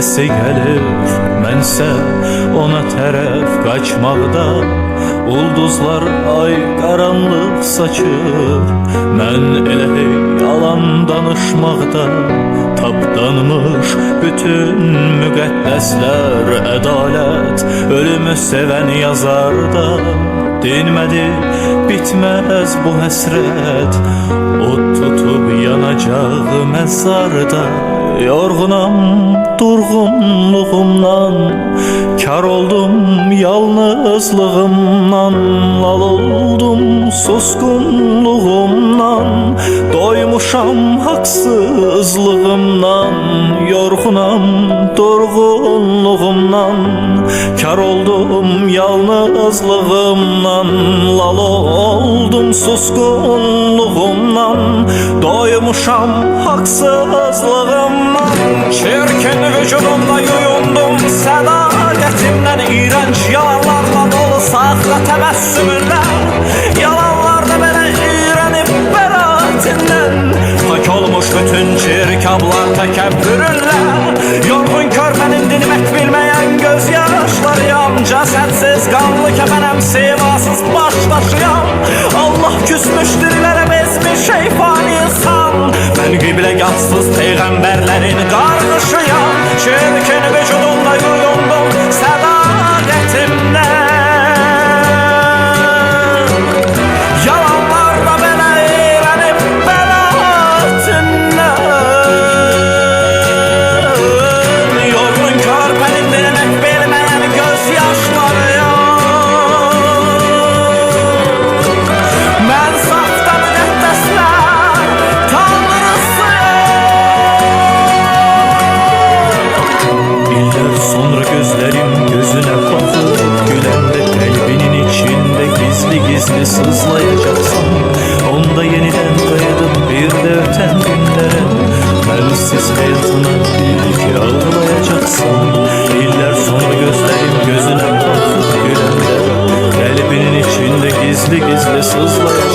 səsi gəlir, mənsə ona tərəf qaçmaqda. Ulduzlar ay qaranlıq saçır, mən elə hey yalan danışmaqda. Tapdanmış bütün müqəddəslər ədalət, ölümü sevən yazarda. Dinmədi, bitməz bu həsrət, od tutub yanacaq məzarda. Yorğunam durğunluğumdan, kar oldum yalnızlığımdan. Lal oldum suskunluğumdan, doymuşam haksızlığımdan. Yorğunam durğunluğumdan, kar oldum yalnızlığımdan. Lal oldum suskunluğumdan, doymuşam haksızlığımdan. Çirkin vücudumda yuyundum sədaqətimdən, iğrənç yalanlarla dolu saxla təbəssümündən. Yalanlarda belə iğrənib bəraətindən, pak olmuş bütün çirkablar təkəbbürünlə. Yorğun körpənin dinmək bilməyən göz yaşlarıyam, cəsədsiz qanlı kəfənəm, simasız baş daşıyam. Allah küsmüş dirilərə bezmiş şeyfani insan, mən qibləgahsız peyğəmbərlərin qarnışıyam. Çirkin vücudumda yuyundum sədaqətimdən, yalanlarda belə iğrənib bəlaətindən. Yorğun körpənin dinmək bilməyən göz yaşlarıyam, mən safda müqəddəslər tanrısıyam. İllər sonra gözlərim gözünə baxıb güləndə, qəlbinin içində gizli sızlayacaqsan. Onda yenidən qayıdıb bir də ötən günlərə, mənsiz həyatına birlikə ağlayacaqsan. İllər sonra gözlərim gözünə baxıb güləndə, qəlbinin içində gizli sızlayacaqsan.